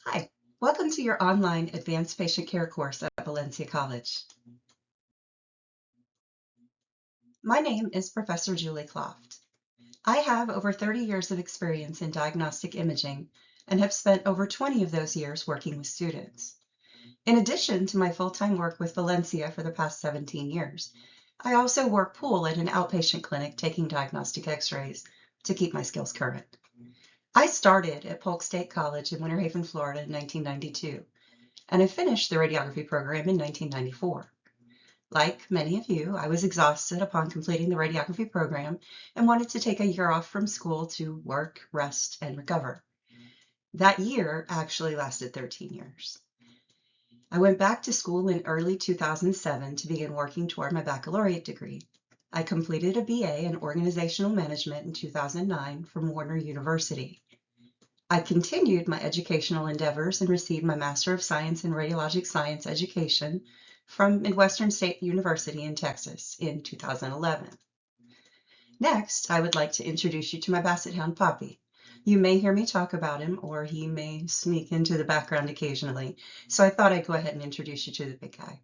Hi, welcome to your online Advanced Patient Care course at Valencia College. My name is Professor Julie Kloft. I have over 30 years of experience in diagnostic imaging and have spent over 20 of those years working with students. In addition to my full-time work with Valencia for the past 17 years, I also work pool at an outpatient clinic taking diagnostic x-rays to keep my skills current. I started at Polk State College in Winter Haven, Florida in 1992. And I finished the radiography program in 1994. Like many of you, I was exhausted upon completing the radiography program and wanted to take a year off from school to work, rest, and recover. That year actually lasted 13 years. I went back to school in early 2007 to begin working toward my baccalaureate degree. I completed a BA in Organizational Management in 2009 from Warner University. I continued my educational endeavors and received my Master of Science in Radiologic Science Education from Midwestern State University in Texas in 2011. Next, I would like to introduce you to my Basset Hound Poppy. You may hear me talk about him, or he may sneak into the background occasionally, so I thought I'd go ahead and introduce you to the big guy.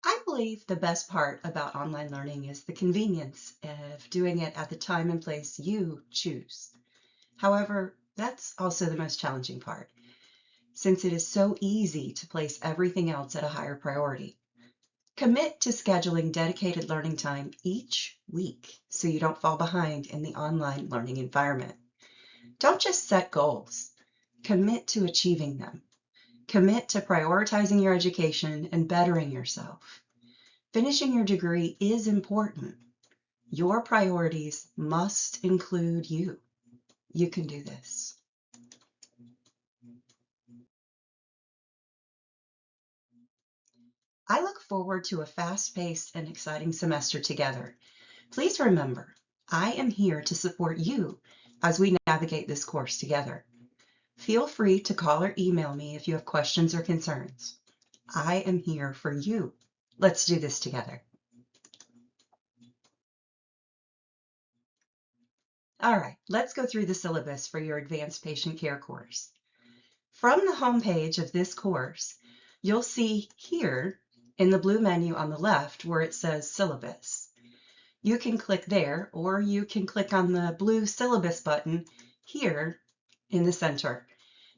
I believe the best part about online learning is the convenience of doing it at the time and place you choose. However, that's also the most challenging part, since it is so easy to place everything else at a higher priority. Commit to scheduling dedicated learning time each week so you don't fall behind in the online learning environment. Don't just set goals. Commit to achieving them. Commit to prioritizing your education and bettering yourself. Finishing your degree is important. Your priorities must include you. You can do this. I look forward to a fast-paced and exciting semester together. Please remember, I am here to support you as we navigate this course together. Feel free to call or email me if you have questions or concerns. I am here for you. Let's do this together. All right, let's go through the syllabus for your Advanced Patient Care course. From the home page of this course, you'll see here in the blue menu on the left where it says syllabus. You can click there, or you can click on the blue syllabus button here in the center.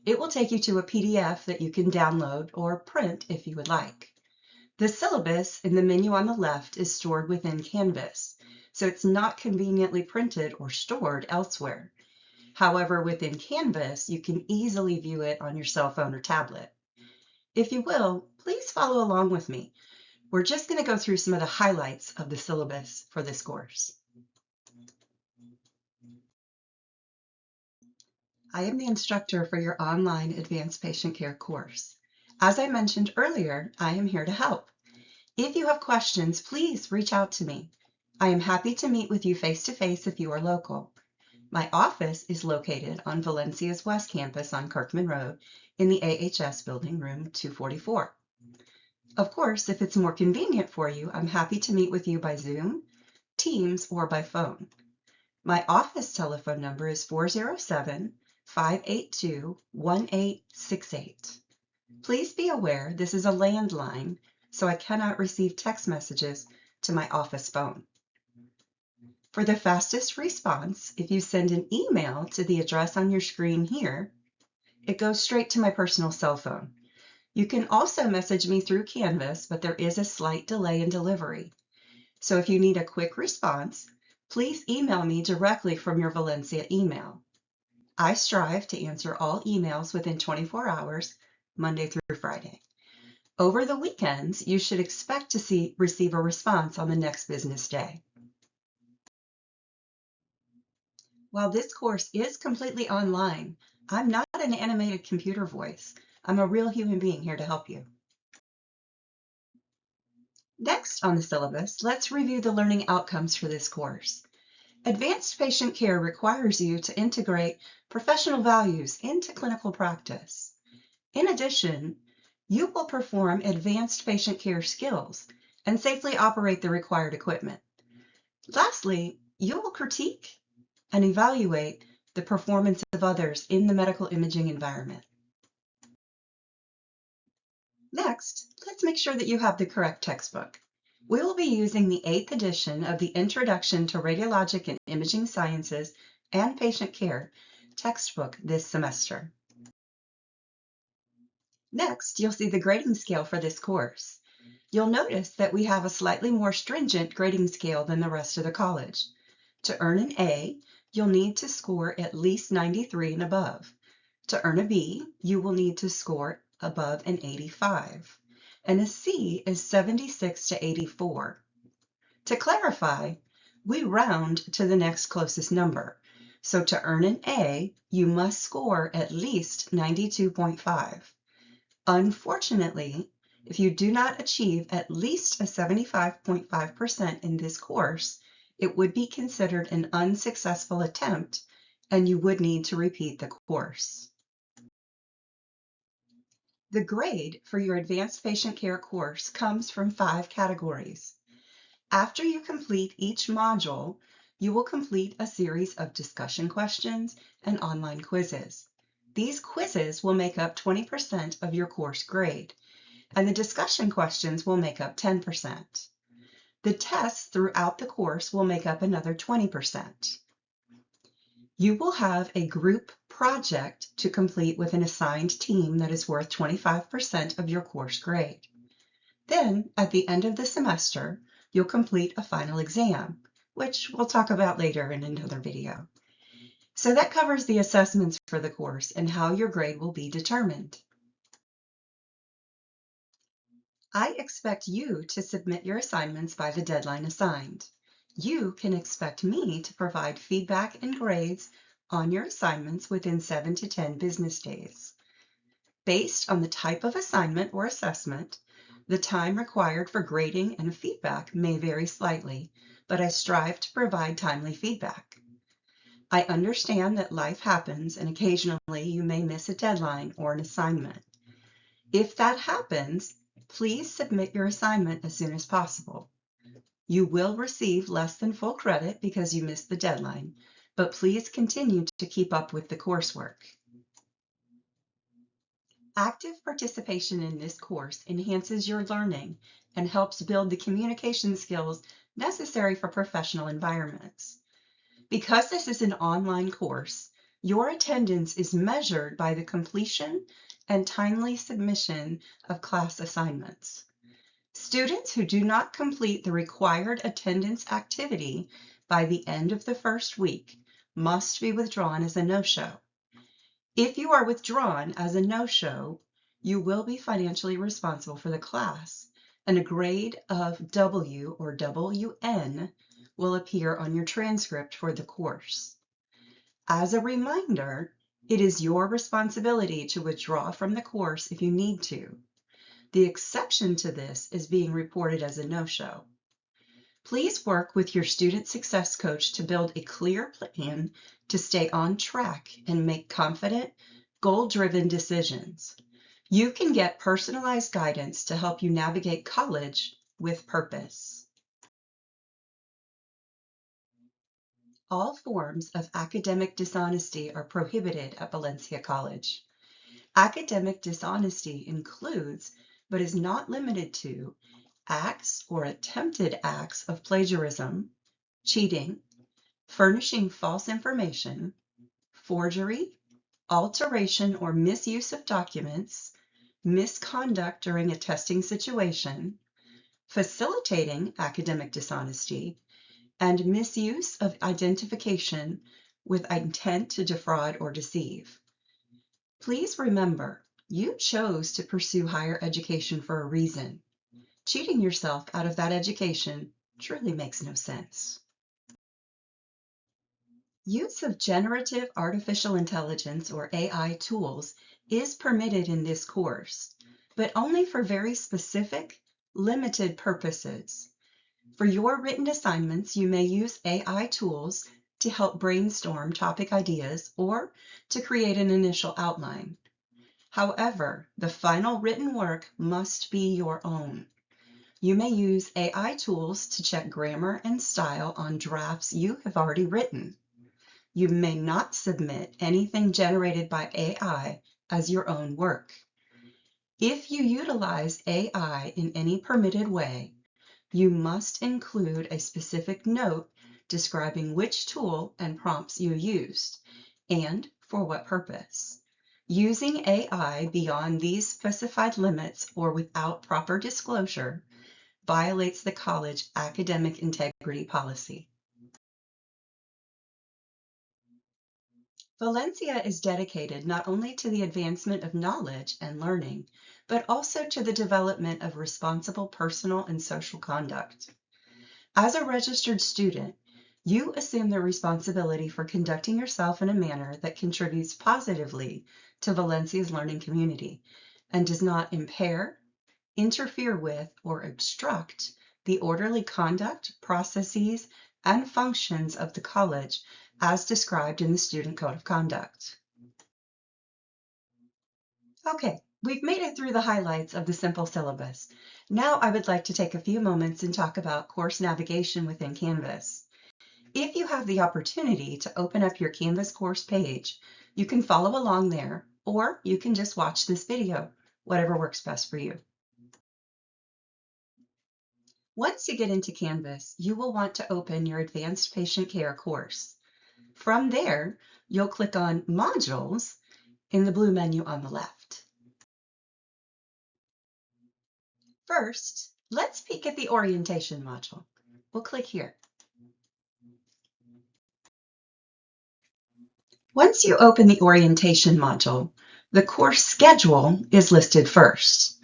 It will take you to a PDF that you can download or print if you would like. The syllabus in the menu on the left is stored within Canvas, so it's not conveniently printed or stored elsewhere. However, within Canvas, you can easily view it on your cell phone or tablet. If you will, please follow along with me. We're just going to go through some of the highlights of the syllabus for this course. I am the instructor for your online Advanced Patient Care course. As I mentioned earlier, I am here to help. If you have questions, please reach out to me. I am happy to meet with you face-to-face if you are local. My office is located on Valencia's West Campus on Kirkman Road in the AHS building, room 244. Of course, if it's more convenient for you, I'm happy to meet with you by Zoom, Teams, or by phone. My office telephone number is 407-582-1868. Please be aware this is a landline, so I cannot receive text messages to my office phone. For the fastest response, if you send an email to the address on your screen here, it goes straight to my personal cell phone. You can also message me through Canvas, but there is a slight delay in delivery. So if you need a quick response, please email me directly from your Valencia email. I strive to answer all emails within 24 hours, Monday through Friday. Over the weekends, you should expect to receive a response on the next business day. While this course is completely online, I'm not an animated computer voice. I'm a real human being here to help you. Next on the syllabus, let's review the learning outcomes for this course. Advanced patient care requires you to integrate professional values into clinical practice. In addition, you will perform advanced patient care skills and safely operate the required equipment. Lastly, you will critique and evaluate the performance of others in the medical imaging environment. Next, let's make sure that you have the correct textbook. We will be using the 8th edition of the Introduction to Radiologic and Imaging Sciences and Patient Care textbook this semester. Next, you'll see the grading scale for this course. You'll notice that we have a slightly more stringent grading scale than the rest of the college. To earn an A, you'll need to score at least 93 and above. To earn a B, you will need to score above an 85. And a C is 76 to 84. To clarify, we round to the next closest number. So to earn an A, you must score at least 92.5. Unfortunately, if you do not achieve at least a 75.5% in this course, it would be considered an unsuccessful attempt and you would need to repeat the course. The grade for your Advanced Patient Care course comes from 5 categories. After you complete each module, you will complete a series of discussion questions and online quizzes. These quizzes will make up 20% of your course grade, and the discussion questions will make up 10%. The tests throughout the course will make up another 20%. You will have a group project to complete with an assigned team that is worth 25% of your course grade. Then, at the end of the semester, you'll complete a final exam, which we'll talk about later in another video. So that covers the assessments for the course and how your grade will be determined. I expect you to submit your assignments by the deadline assigned. You can expect me to provide feedback and grades on your assignments within 7 to 10 business days. Based on the type of assignment or assessment, the time required for grading and feedback may vary slightly, but I strive to provide timely feedback. I understand that life happens and occasionally you may miss a deadline or an assignment. If that happens, please submit your assignment as soon as possible. You will receive less than full credit because you missed the deadline, but please continue to keep up with the coursework. Active participation in this course enhances your learning and helps build the communication skills necessary for professional environments. Because this is an online course, your attendance is measured by the completion and timely submission of class assignments. Students who do not complete the required attendance activity by the end of the first week must be withdrawn as a no-show. If you are withdrawn as a no-show, you will be financially responsible for the class, and a grade of W or WN will appear on your transcript for the course. As a reminder, it is your responsibility to withdraw from the course if you need to. The exception to this is being reported as a no-show. Please work with your student success coach to build a clear plan to stay on track and make confident, goal-driven decisions. You can get personalized guidance to help you navigate college with purpose. All forms of academic dishonesty are prohibited at Valencia College. Academic dishonesty includes, but is not limited to, acts or attempted acts of plagiarism, cheating, furnishing false information, forgery, alteration or misuse of documents, misconduct during a testing situation, facilitating academic dishonesty, and misuse of identification with intent to defraud or deceive. Please remember, you chose to pursue higher education for a reason. Cheating yourself out of that education truly makes no sense. Use of generative artificial intelligence or AI tools is permitted in this course, but only for very specific, limited purposes. For your written assignments, you may use AI tools to help brainstorm topic ideas or to create an initial outline. However, the final written work must be your own. You may use AI tools to check grammar and style on drafts you have already written. You may not submit anything generated by AI as your own work. If you utilize AI in any permitted way, you must include a specific note describing which tool and prompts you used and for what purpose. Using AI beyond these specified limits or without proper disclosure violates the college academic integrity policy. Valencia is dedicated not only to the advancement of knowledge and learning, but also to the development of responsible personal and social conduct. As a registered student, you assume the responsibility for conducting yourself in a manner that contributes positively to Valencia's learning community and does not impair, interfere with, or obstruct the orderly conduct, processes, and functions of the college as described in the Student Code of Conduct. Okay, we've made it through the highlights of the simple syllabus. Now I would like to take a few moments and talk about course navigation within Canvas. If you have the opportunity to open up your Canvas course page, you can follow along there, or you can just watch this video, whatever works best for you. Once you get into Canvas, you will want to open your Advanced Patient Care course. From there, you'll click on Modules in the blue menu on the left. First, let's peek at the Orientation module. We'll click here. Once you open the Orientation module, the course schedule is listed first.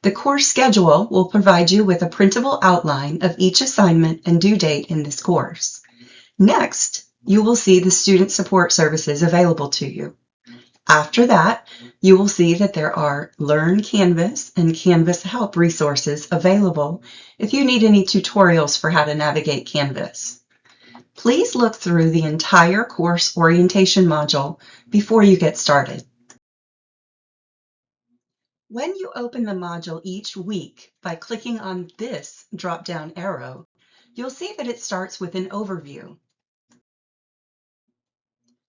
The course schedule will provide you with a printable outline of each assignment and due date in this course. Next, you will see the student support services available to you. After that, you will see that there are Learn Canvas and Canvas Help resources available if you need any tutorials for how to navigate Canvas. Please look through the entire course orientation module before you get started. When you open the module each week by clicking on this drop-down arrow, you'll see that it starts with an overview.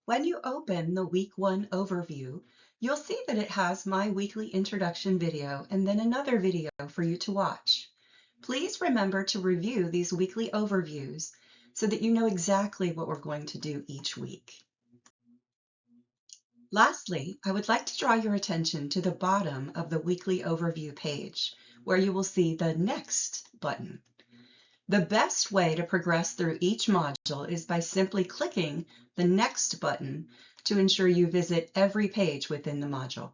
When you open the Week 1 overview, you'll see that it has my weekly introduction video and then another video for you to watch. Please remember to review these weekly overviews so that you know exactly what we're going to do each week. Lastly, I would like to draw your attention to the bottom of the weekly overview page, where you will see the Next button. The best way to progress through each module is by simply clicking the Next button to ensure you visit every page within the module.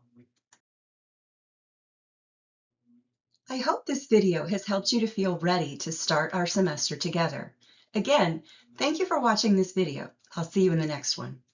I hope this video has helped you to feel ready to start our semester together. Again, thank you for watching this video. I'll see you in the next one.